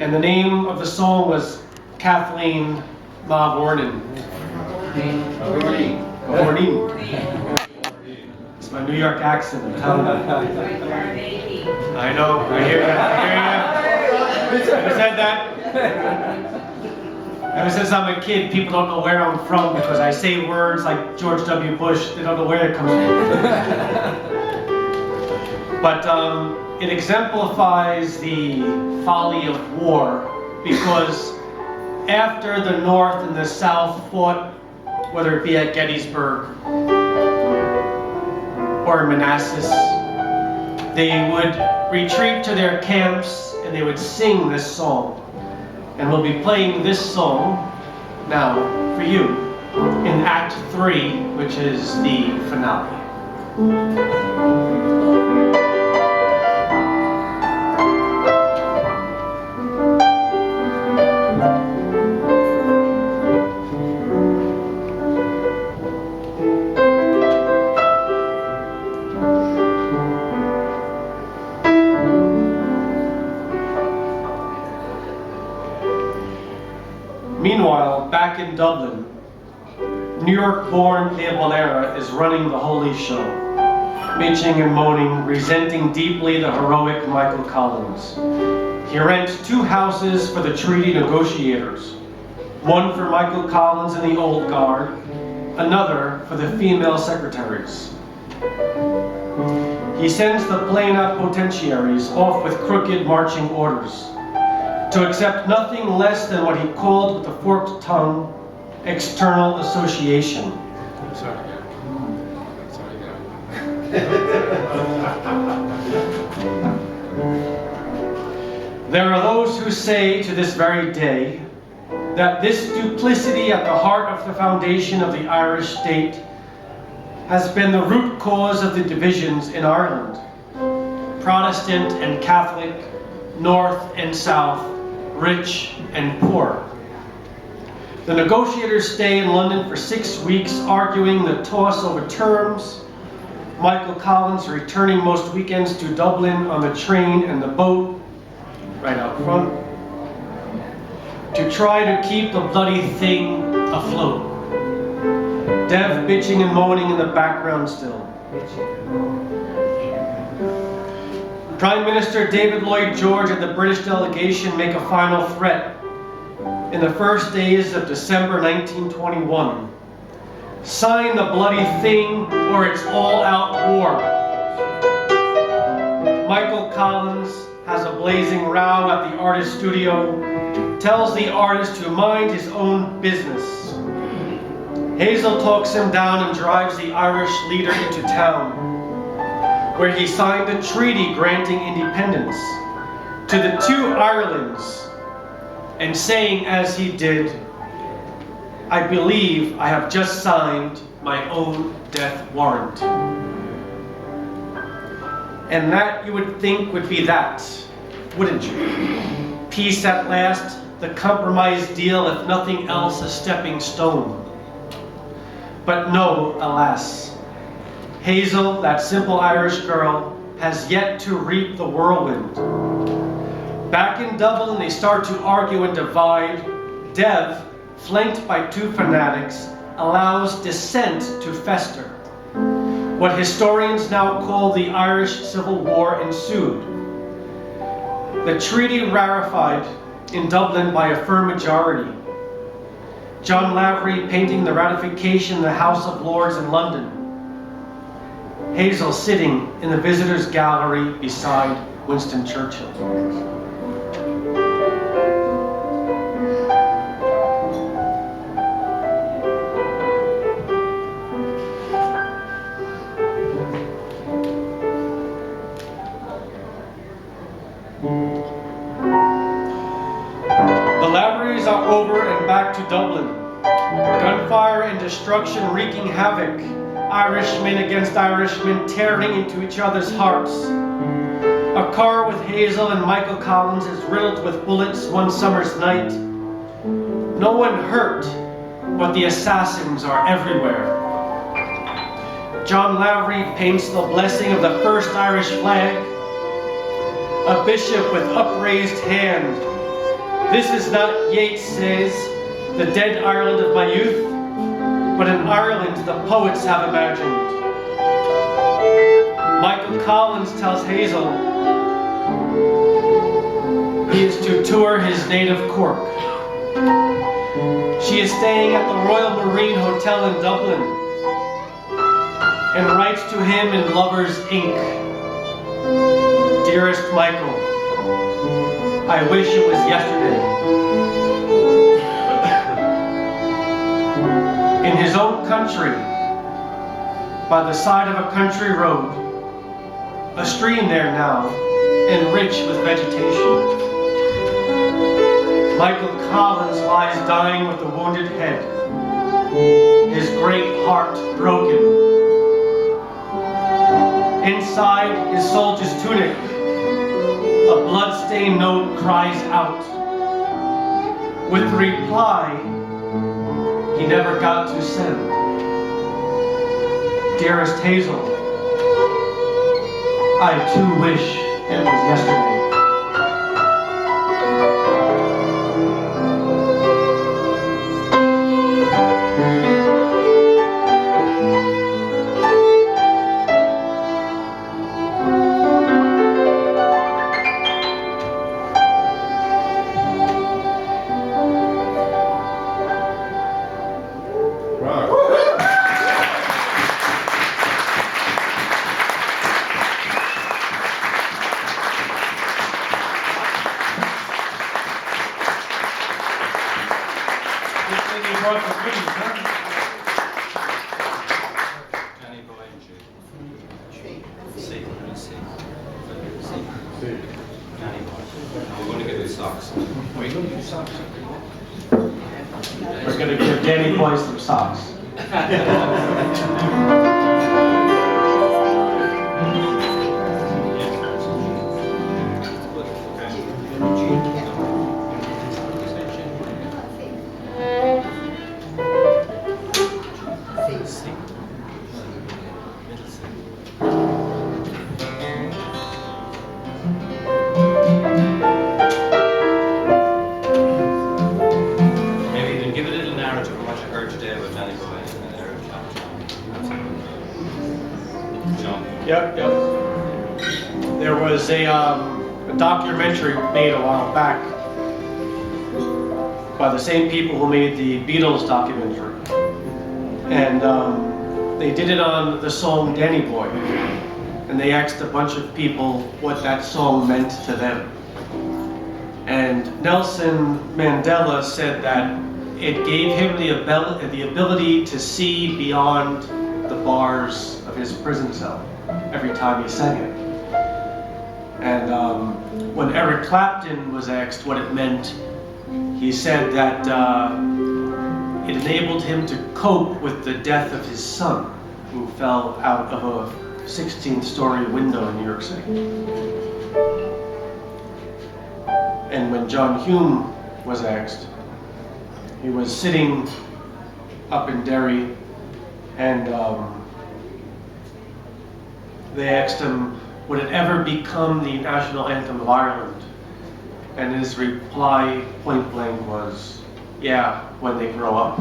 And the name of the song was Kathleen Ma Vornin. It's my New York accent, I'm telling you. I know, I hear you. Ever said that? Ever since I'm a kid, people don't know where I'm from because I say words like George W. Bush. They don't know where it comes from. But it exemplifies the folly of war because after the North and the South fought, whether it be at Gettysburg or Manassas, they would retreat to their camps and they would sing this song. And we'll be playing this song now for you in Act 3, which is the finale. Meanwhile, back in Dublin, New York-born De Valera is running the holy show, bitching and moaning, resenting deeply the heroic Michael Collins. He rents 2 houses for the treaty negotiators, one for Michael Collins and the Old Guard, another for the female secretaries. He sends the plenipotentiaries off with crooked marching orders to accept nothing less than what he called with a forked tongue, external association. There are those who say to this very day that this duplicity at the heart of the foundation of the Irish state has been the root cause of the divisions in Ireland, Protestant and Catholic, North and South, rich and poor. The negotiators stay in London for 6 weeks arguing the toss over terms, Michael Collins returning most weekends to Dublin on the train and the boat, right out front, to try to keep the bloody thing afloat. Dev bitching and moaning in the background still. Prime Minister David Lloyd George and the British delegation make a final threat in the first days of December 1921. Sign the bloody thing or it's all-out war. Michael Collins has a blazing row at the artist studio, tells the artist to mind his own business. Hazel talks him down and drives the Irish leader into town, where he signed a treaty granting independence to the 2 Irelands, and saying as he did, I believe I have just signed my own death warrant. And that, you would think, would be that, wouldn't you? Peace at last, the compromise deal, if nothing else, a stepping stone. But no, alas. Hazel, that simple Irish girl, has yet to reap the whirlwind. Back in Dublin, they start to argue and divide. Dev, flanked by 2 fanatics, allows dissent to fester. What historians now call the Irish Civil War ensued. The treaty ratified in Dublin by a firm majority. John Lavery painting the ratification in the House of Lords in London. Hazel sitting in the visitors' gallery beside Winston Churchill. The Laverys are over and back to Dublin. Gunfire and destruction wreaking havoc. Irishmen against Irishmen tearing into each other's hearts. A car with Hazel and Michael Collins is riddled with bullets one summer's night. No one hurt, but the assassins are everywhere. John Lavery paints the blessing of the first Irish flag, a bishop with upraised hand, This is not, Yates says, the dead Ireland of my youth, but an Ireland the poets have imagined. Michael Collins tells Hazel he is to tour his native Cork. She is staying at the Royal Marine Hotel in Dublin and writes to him in Lover's Ink. Dearest Michael, I wish it was yesterday. In his own country, by the side of a country road, a stream there now, and rich with vegetation. Michael Collins lies dying with a wounded head, his great heart broken. Inside his soldier's tunic, a blood-stained note cries out, with the reply he never got to send. Dearest Hazel, I too wish it was yesterday. We're going to get the socks. Are you going to get socks? We're going to give Danny Boy some socks. Yep. There was a documentary made a while back by the same people who made the Beatles documentary. And they did it on the song Danny Boy. And they asked a bunch of people what that song meant to them. And Nelson Mandela said that it gave him the ability to see beyond the bars of his prison cell every time he sang it. And when Eric Clapton was asked what it meant, he said that it enabled him to cope with the death of his son, who fell out of a 16-story window in New York City. And when John Hume was asked, he was sitting up in Derry, and they asked him, would it ever become the national anthem of Ireland? And his reply, point blank, was, yeah, when they grow up.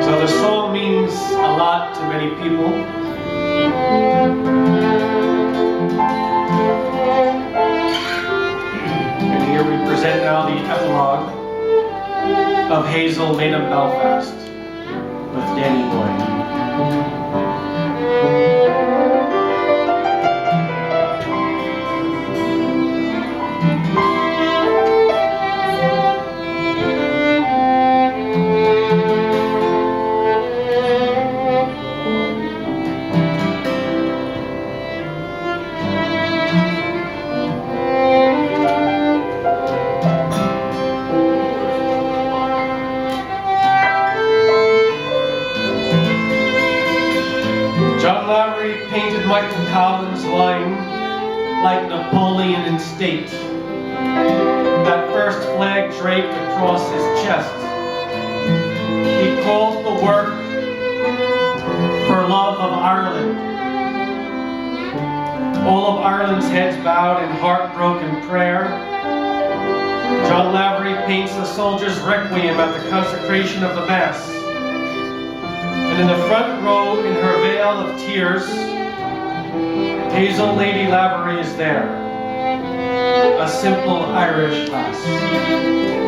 So the song means a lot to many people. And here we present now the epilogue of Hazel made of Belfast with Danny Boy. Painted Michael Collins' line like Napoleon in state, that first flag draped across his chest. He called the work for love of Ireland. all of Ireland's heads bowed in heartbroken prayer. John Lavery paints the soldier's requiem at the consecration of the Mass. And in the front row, in her veil of tears, Hazel Lady Lavery is there, a simple Irish lass.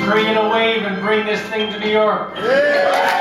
Create a wave and bring this thing to New York. Yeah.